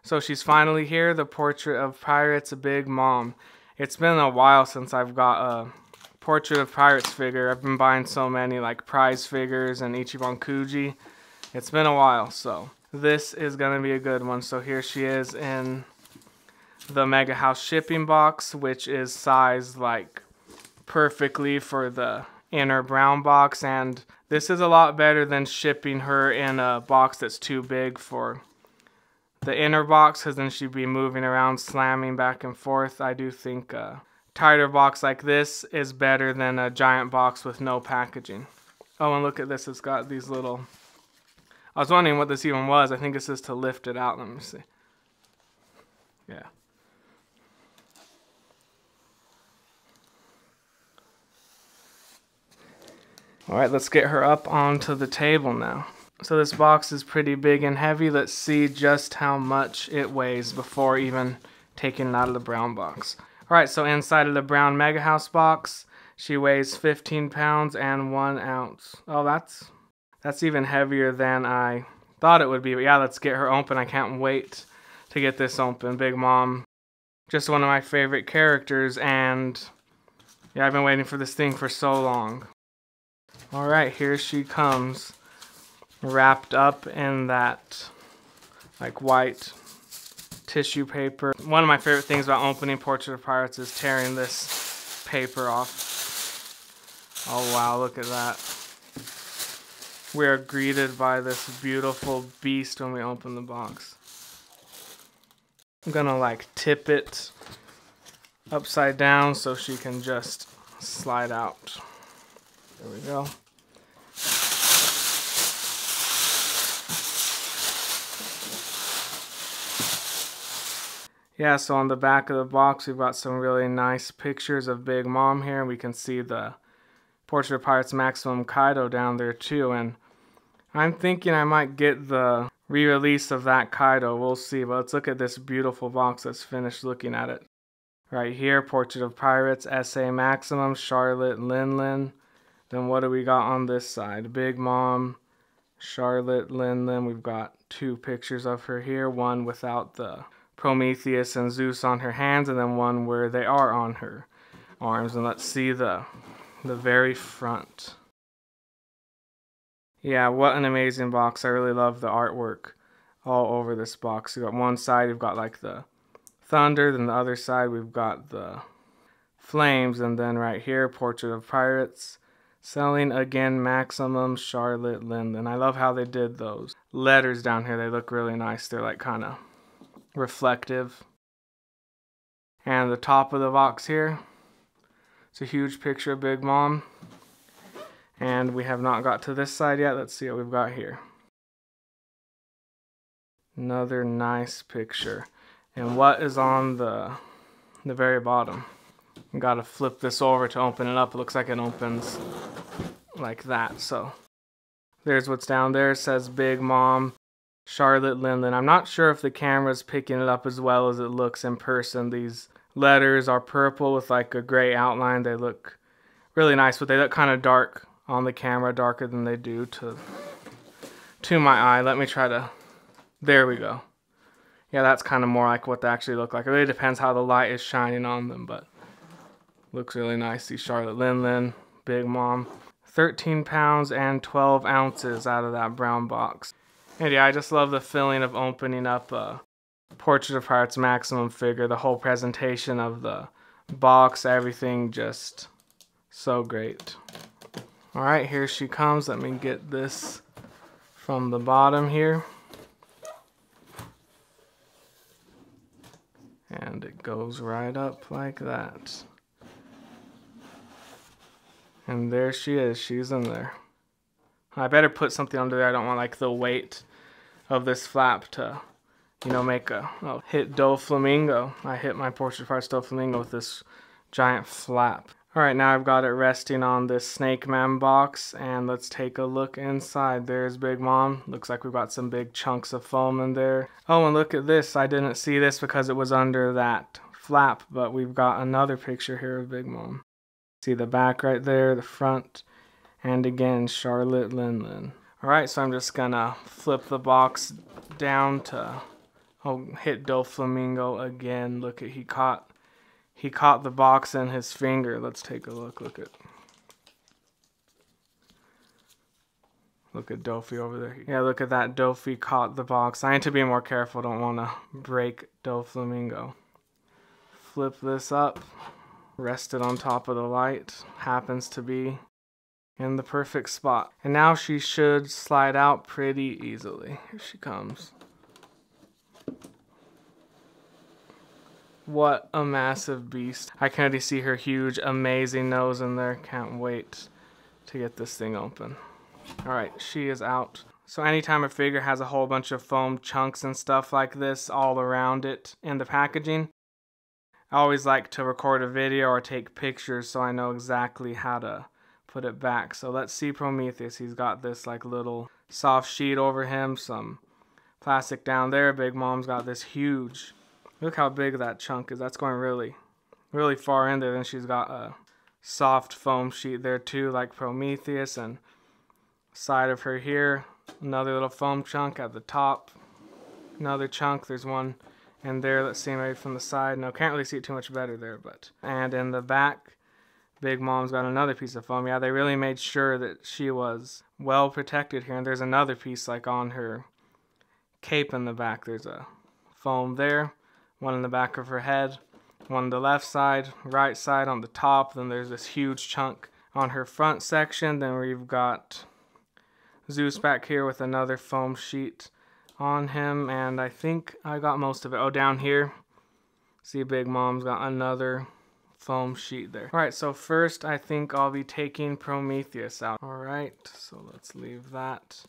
So she's finally here, the Portrait of Pirates Big Mom. It's been a while since I've got a Portrait of Pirates figure. I've been buying so many like prize figures and Ichiban Kuji. It's been a while, so this is going to be a good one. So here she is in the Mega House shipping box, which is sized like perfectly for the inner brown box, and this is a lot better than shipping her in a box that's too big for the inner box, because then she'd be moving around, slamming back and forth. I do think a tighter box like this is better than a giant box with no packaging. Oh, and look at this. It's got these little... I was wondering what this even was. I think this is to lift it out. Let me see. Yeah. Alright, let's get her up onto the table now. So this box is pretty big and heavy. Let's see just how much it weighs before even taking it out of the brown box. Alright, so inside of the brown Mega House box, she weighs 15 pounds and 1 ounce. Oh, that's even heavier than I thought it would be. But yeah, let's get her open. I can't wait to get this open. Big Mom, just one of my favorite characters, and yeah, I've been waiting for this thing for so long. Alright, here she comes, wrapped up in that like white tissue paper. One of my favorite things about opening Portrait of Pirates is tearing this paper off. Oh wow, look at that. We are greeted by this beautiful beast when we open the box. I'm gonna like tip it upside down so she can just slide out. There we go. Yeah, so on the back of the box, we've got some really nice pictures of Big Mom here. We can see the Portrait of Pirates Maximum Kaido down there too. And I'm thinking I might get the re-release of that Kaido. We'll see. But let's look at this beautiful box. Let's finish looking at it. Right here, Portrait of Pirates, SA Maximum, Charlotte, Lin. Then what do we got on this side? Big Mom, Charlotte, Lin. We've got 2 pictures of her here. One without the Prometheus and Zeus on her hands, and then one where they are on her arms. And let's see the very front. Yeah, what an amazing box. I really love the artwork all over this box. You got one side, you've got like the thunder, then the other side we've got the flames, and then right here, Portrait of Pirates. Selling again, Maximum, Charlotte, Lin. I love how they did those letters down here. They look really nice. They're like kind of reflective. And the top of the box here, it's a huge picture of Big Mom. And we have not got to this side yet. Let's see what we've got here. Another nice picture. And what is on the very bottom? I've got to flip this over to open it up. It looks like it opens like that. So there's what's down there. It says Big Mom, Charlotte, Lin. I'm not sure if the camera's picking it up as well as it looks in person. These letters are purple with like a gray outline. They look really nice, but they look kind of dark on the camera, darker than they do to my eye. Let me try to... There we go. Yeah, that's kind of more like what they actually look like. It really depends how the light is shining on them, but looks really nice. See Charlotte, Lin, Big Mom. 13 pounds and 12 ounces out of that brown box. And yeah, I just love the feeling of opening up a Portrait of Pirates Maximum figure. The whole presentation of the box, everything just so great. Alright, here she comes. Let me get this from the bottom here. And it goes right up like that. And there she is. She's in there. I better put something under there. I don't want like the weight of this flap to, you know, make a hit Doflamingo. I hit my Portrait of Pirates Doflamingo with this giant flap. Alright, now I've got it resting on this Snake Man box, and let's take a look inside. There's Big Mom. Looks like we've got some big chunks of foam in there. Oh, and look at this. I didn't see this because it was under that flap, but we've got another picture here of Big Mom. See the back right there, the front, and again, Charlotte, Lin. Alright, so I'm just gonna flip the box down to Oh, hit Doflamingo again. Look at he caught the box in his finger. Let's take a look. Look at Dofi over there. Yeah, look at that. Dofi caught the box. I need to be more careful. Don't want to break Doflamingo. Flip this up. Rest it on top of the light. Happens to be in the perfect spot. And now she should slide out pretty easily. Here she comes. What a massive beast. I can already see her huge, amazing nose in there. Can't wait to get this thing open. Alright, she is out. So anytime a figure has a whole bunch of foam chunks and stuff like this all around it in the packaging, I always like to record a video or take pictures so I know exactly how to put it back. So let's see Prometheus. He's got this like little soft sheet over him, some plastic down there. Big Mom's got this huge, look how big that chunk is. That's going really, really far in there. Then she's got a soft foam sheet there too, like Prometheus, and side of her here, another little foam chunk at the top, another chunk. There's one in there. Let's see maybe from the side. No, can't really see it too much better there, but and in the back, Big Mom's got another piece of foam. Yeah, they really made sure that she was well protected here. And there's another piece like on her cape in the back. There's a foam there, one in the back of her head, one on the left side, right side on the top. Then there's this huge chunk on her front section. Then we've got Zeus back here with another foam sheet on him, and I think I got most of it. Oh, down here, see Big Mom's got another foam sheet there. Alright, so first I think I'll be taking Prometheus out. Alright, so let's leave that.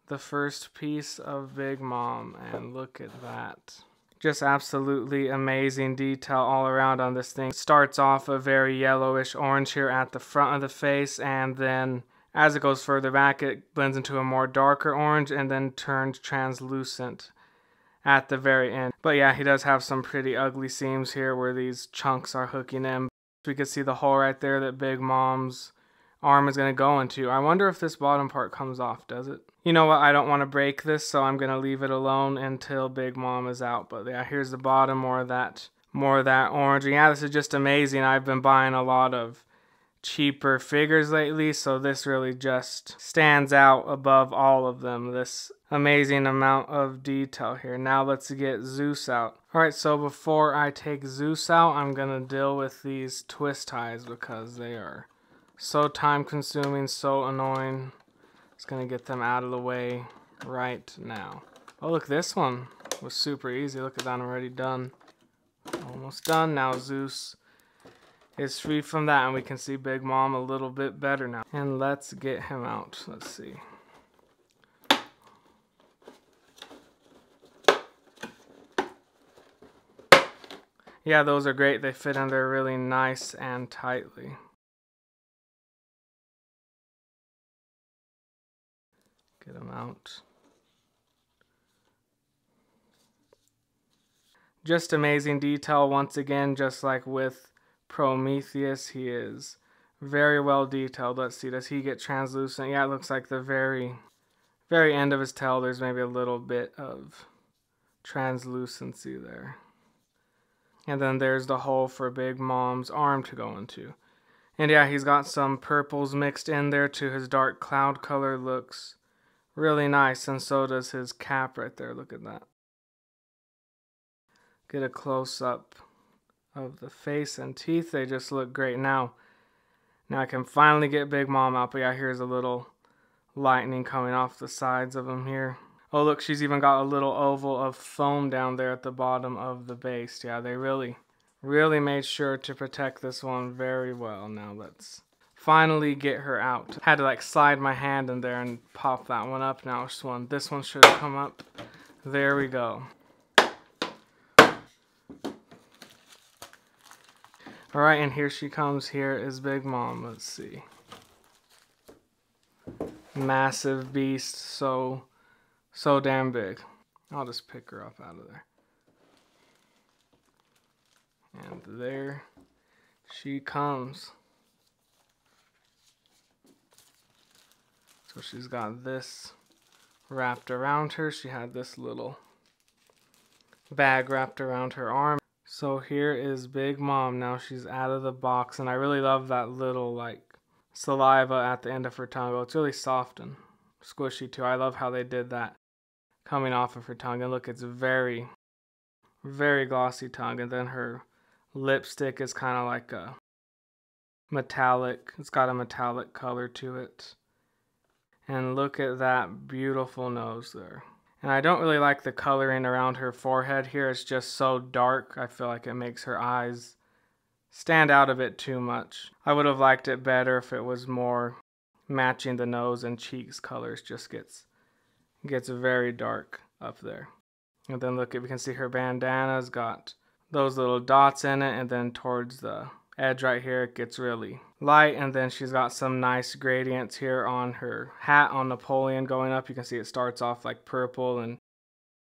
The first piece of Big Mom, and look at that. Just absolutely amazing detail all around on this thing. It starts off a very yellowish orange here at the front of the face, and then as it goes further back, it blends into a more darker orange and then turns translucent at the very end. But yeah, he does have some pretty ugly seams here where these chunks are hooking in. We can see the hole right there that Big Mom's arm is going to go into. I wonder if this bottom part comes off, does it? You know what, I don't want to break this, so I'm going to leave it alone until Big Mom is out. But yeah, here's the bottom, more of that orange. And yeah, this is just amazing. I've been buying a lot of cheaper figures lately, so this really just stands out above all of them. This amazing amount of detail here. Now let's get Zeus out. Alright, so before I take Zeus out, I'm gonna deal with these twist ties because they are so time consuming, so annoying. Just gonna get them out of the way right now. Oh, look, this one was super easy. Look at that, I'm already done. Almost done. Now Zeus is free from that, and we can see Big Mom a little bit better now. And let's get him out. Let's see. Yeah, those are great. They fit in there really nice and tightly. Get him out. Just amazing detail once again, just like with Prometheus. He is very well detailed. Let's see, does he get translucent? Yeah, it looks like the very end of his tail, there's maybe a little bit of translucency there. And then there's the hole for Big Mom's arm to go into. And yeah, he's got some purples mixed in there to his dark cloud color. Looks really nice, and so does his cap right there. Look at that. Get a close-up of the face and teeth. They just look great. Now I can finally get Big Mom out. But yeah, here's a little lightning coming off the sides of him here. Oh, look, she's even got a little oval of foam down there at the bottom of the base. Yeah, they really made sure to protect this one very well. Now let's finally get her out. Had to like slide my hand in there and pop that one up. Now this one should come up. There we go. Alright, and here she comes. Here is Big Mom. Let's see. Massive beast. So damn big. I'll just pick her up out of there. And there she comes. So she's got this wrapped around her. She had this little bag wrapped around her arm. So here is Big Mom. Now she's out of the box, and I really love that little like saliva at the end of her tongue. Oh, it's really soft and squishy too. I love how they did that coming off of her tongue. And look, it's very, very glossy tongue. And then her lipstick is kind of like a metallic. It's got a metallic color to it. And look at that beautiful nose there. And I don't really like the coloring around her forehead here. It's just so dark. I feel like it makes her eyes stand out a bit too much. I would have liked it better if it was more matching the nose and cheeks colors. Just gets very dark up there. And then look, we can see her bandana's got those little dots in it, and then towards the edge right here it gets really light, and then she's got some nice gradients here on her hat on Napoleon going up. You can see it starts off like purple and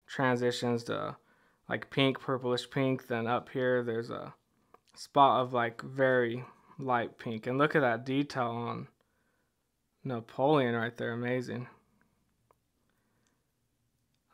transitions to like pink, purplish pink. Then up here there's a spot of like very light pink, and look at that detail on Napoleon right there.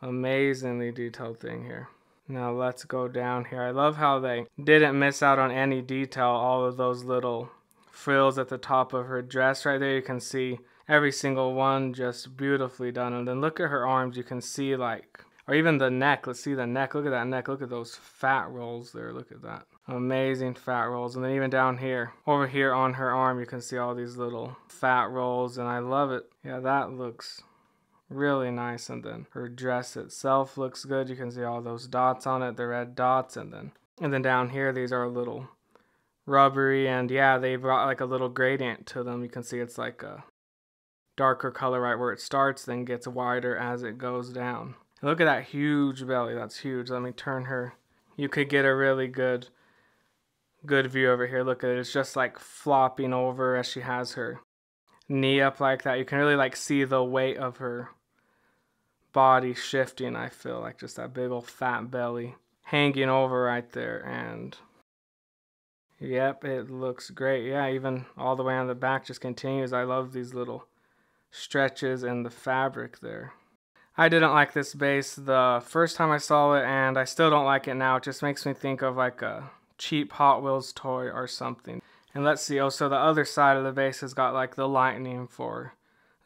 Amazingly detailed thing here. Now let's go down here. I love how they didn't miss out on any detail. All of those little frills at the top of her dress right there. You can see every single one just beautifully done. And then look at her arms. You can see like, or even the neck. Let's see the neck. Look at that neck. Look at those fat rolls there. Look at that. Amazing fat rolls. And then even down here, over here on her arm, you can see all these little fat rolls. And I love it. Yeah, that looks really nice. And then her dress itself looks good. You can see all those dots on it, the red dots, and then down here these are a little rubbery, and yeah, they brought like a little gradient to them. You can see it's like a darker color right where it starts, then gets wider as it goes down. And look at that huge belly. That's huge. Let me turn her. You could get a really good view over here. Look at it. It's just like flopping over as she has her knee up like that. You can really like see the weight of her body shifting. I feel like just that big old fat belly hanging over right there. And yep, it looks great. Yeah, even all the way on the back just continues. I love these little stretches in the fabric there. I didn't like this base the first time I saw it, and I still don't like it now. It just makes me think of like a cheap Hot Wheels toy or something. And let's see, oh, so the other side of the base has got like the lightning for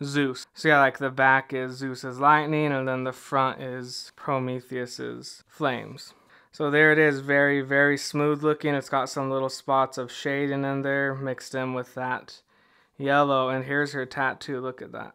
Zeus. So yeah, like the back is Zeus's lightning, and then the front is Prometheus's flames. So there it is, very, very smooth looking. It's got some little spots of shading in there mixed in with that yellow. And here's her tattoo, look at that.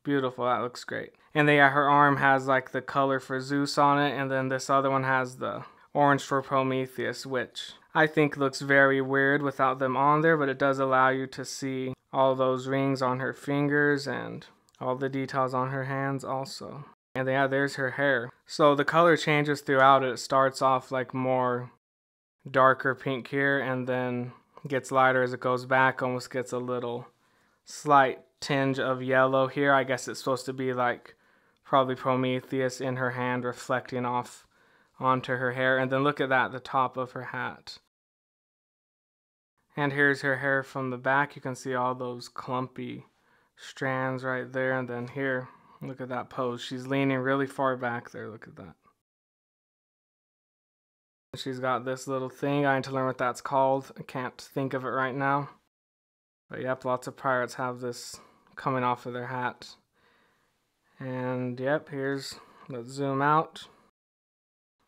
Beautiful, that looks great. And then yeah, her arm has like the color for Zeus on it, and then this other one has the orange for Prometheus, which I think looks very weird without them on there, but it does allow you to see all those rings on her fingers and all the details on her hands also. And yeah, there's her hair. So the color changes throughout it. It starts off like more darker pink here, and then gets lighter as it goes back, almost gets a little slight tinge of yellow here. I guess it's supposed to be like probably Prometheus in her hand reflecting off onto her hair. And then look at that, the top of her hat. And here's her hair from the back. You can see all those clumpy strands right there. And then here, look at that pose. She's leaning really far back there. Look at that. She's got this little thing. I need to learn what that's called. I can't think of it right now. But yep, lots of pirates have this coming off of their hat. And yep, let's zoom out.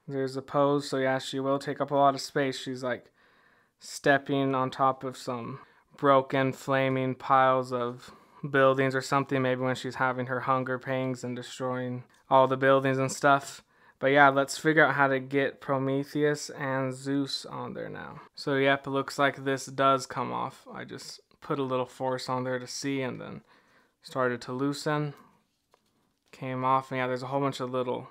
There's the pose. So yeah, she will take up a lot of space. She's like stepping on top of some broken, flaming piles of buildings or something, maybe when she's having her hunger pangs and destroying all the buildings and stuff. But yeah, let's figure out how to get Prometheus and Zeus on there now. So yep, it looks like this does come off. I just put a little force on there to see, and then started to loosen. Came off, and yeah, there's a whole bunch of little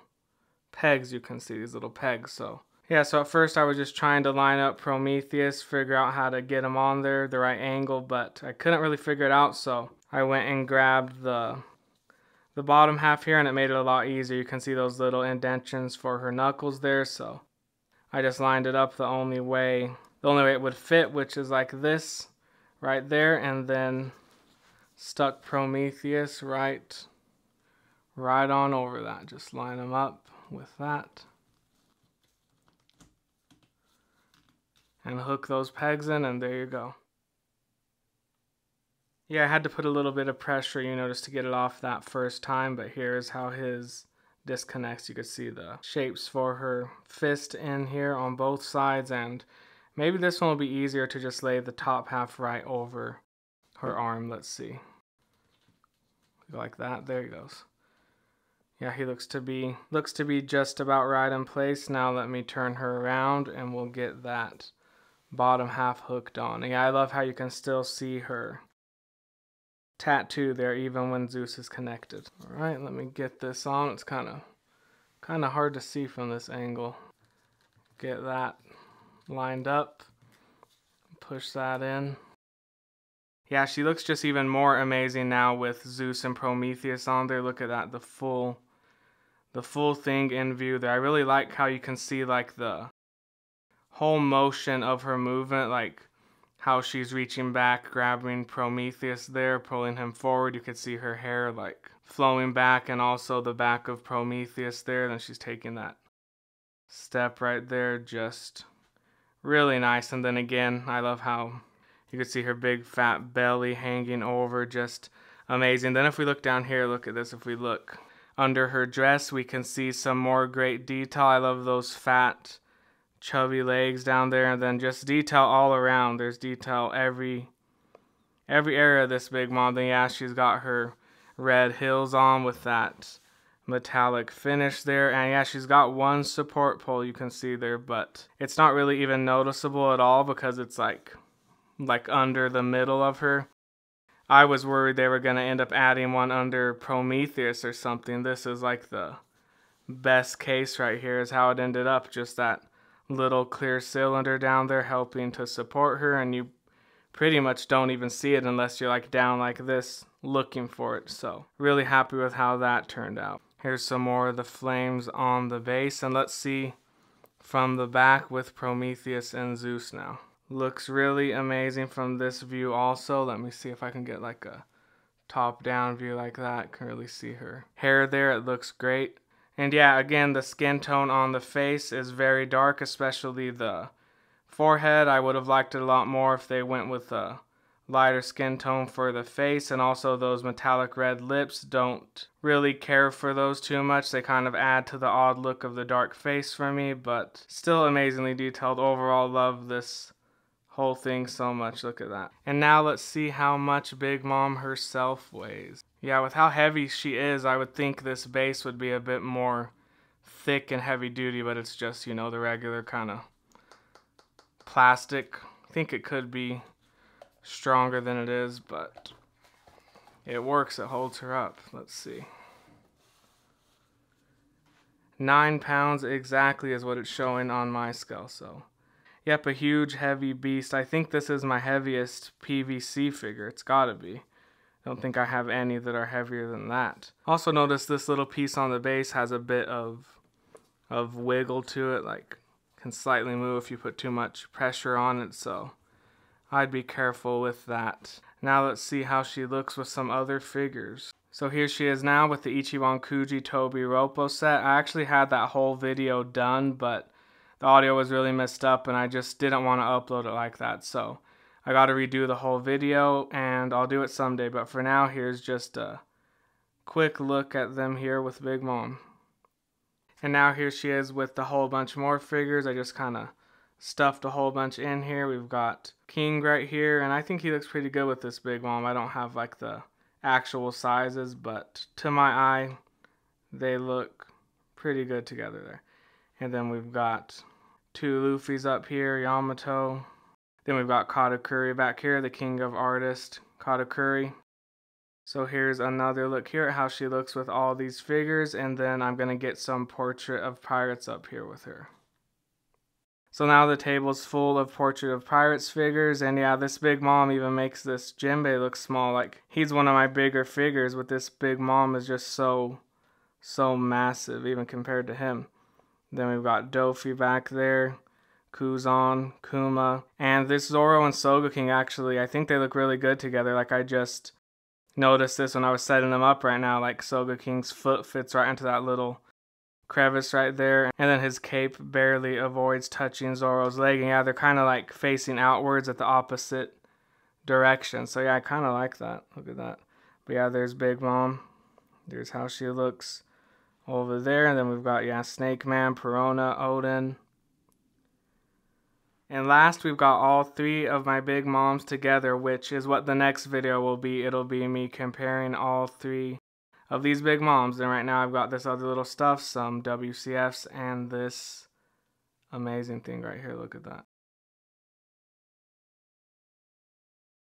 pegs. You can see these little pegs. So yeah, so at first I was just trying to line up Prometheus, figure out how to get him on there, the right angle, but I couldn't really figure it out, so I went and grabbed the bottom half here, and it made it a lot easier. You can see those little indentions for her knuckles there, so I just lined it up the only way it would fit, which is like this right there, and then stuck Prometheus right on over that. Just line them up with that. And hook those pegs in, and there you go. Yeah, I had to put a little bit of pressure, just to get it off that first time, but here's how his disconnects. You could see the shapes for her fist in here on both sides, and maybe this one will be easier to just lay the top half right over her arm. Let's see. Like that. There he goes. Yeah, he looks to be just about right in place. Now let me turn her around and we'll get that bottom half hooked on. Yeah, I love how you can still see her tattoo there even when Zeus is connected. All right, let me get this on. It's kind of hard to see from this angle. Get that lined up. Push that in. Yeah, she looks just even more amazing now with Zeus and Prometheus on there. Look at that, the full thing in view there. I really like how you can see like the whole motion of her movement, like how she's reaching back, grabbing Prometheus there, pulling him forward. You could see her hair like flowing back, and also the back of Prometheus there. Then she's taking that step right there, just really nice. And then again, I love how you could see her big fat belly hanging over, just amazing. Then if we look down here, look at this. If we look under her dress, we can see some more great detail. I love those fat, chubby legs down there, and then just detail all around. There's detail every area of this big mom. Then yeah, she's got her red heels on with that metallic finish there, and yeah, she's got one support pole you can see there, but it's not really even noticeable at all because it's like under the middle of her. I was worried they were going to end up adding one under Prometheus or something. This is like the best case right here is how it ended up. Just that little clear cylinder down there helping to support her, and you pretty much don't even see it unless you're like down like this looking for it. So really happy with how that turned out. Here's some more of the flames on the base, and let's see from the back with Prometheus and Zeus now. Looks really amazing from this view also. Let me see if I can get like a top down view like that. Can really see her hair there. It looks great. And yeah, again, the skin tone on the face is very dark, especially the forehead. I would have liked it a lot more if they went with a lighter skin tone for the face, and also those metallic red lips. Don't really care for those too much. They kind of add to the odd look of the dark face for me, but still amazingly detailed. Overall, love this whole thing so much. Look at that. And now let's see how much Big Mom herself weighs. Yeah, with how heavy she is, I would think this base would be a bit more thick and heavy duty, but it's just, the regular kind of plastic. I think it could be stronger than it is, but it works. It holds her up. Let's see. 9 pounds exactly is what it's showing on my scale, so yep, a huge heavy beast. I think this is my heaviest PVC figure. It's gotta be. I don't think I have any that are heavier than that. Also notice this little piece on the base has a bit of wiggle to it, like can slightly move if you put too much pressure on it, so I'd be careful with that. Now let's see how she looks with some other figures. So here she is now with the Ichiban Kuji Tobi Roppo set. I actually had that whole video done, but the audio was really messed up and I just didn't want to upload it like that. So I got to redo the whole video, and I'll do it someday. But for now, here's just a quick look at them here with Big Mom. And now here she is with the whole bunch more figures. I just kind of stuffed a whole bunch in here. We've got King right here, and I think he looks pretty good with this Big Mom. I don't have like the actual sizes, but to my eye, they look pretty good together there. And then we've got 2 Luffys up here, Yamato. Then we've got Katakuri back here, the king of artists, Katakuri. So here's another look here at how she looks with all these figures, and then I'm going to get some Portrait of Pirates up here with her. So now the table's full of Portrait of Pirates figures, and yeah, this Big Mom even makes this Jinbei look small. Like, he's one of my bigger figures, but this Big Mom is just so massive, even compared to him. Then we've got Dofi back there, Kuzan, Kuma, and this Zoro and Sogeking actually, I think they look really good together. Like, I just noticed this when I was setting them up right now. Like, Sogeking's foot fits right into that little crevice right there. And then his cape barely avoids touching Zoro's leg. And yeah, they're kind of like facing outwards at the opposite direction. So yeah, I kind of like that. Look at that. But yeah, there's Big Mom. There's how she looks over there. And then we've got, yeah, Snake Man, Perona, Oden. And last, we've got all three of my big moms together, which is what the next video will be. It'll be me comparing all three of these big moms. And right now I've got this other little stuff, some WCFs, and this amazing thing right here. Look at that.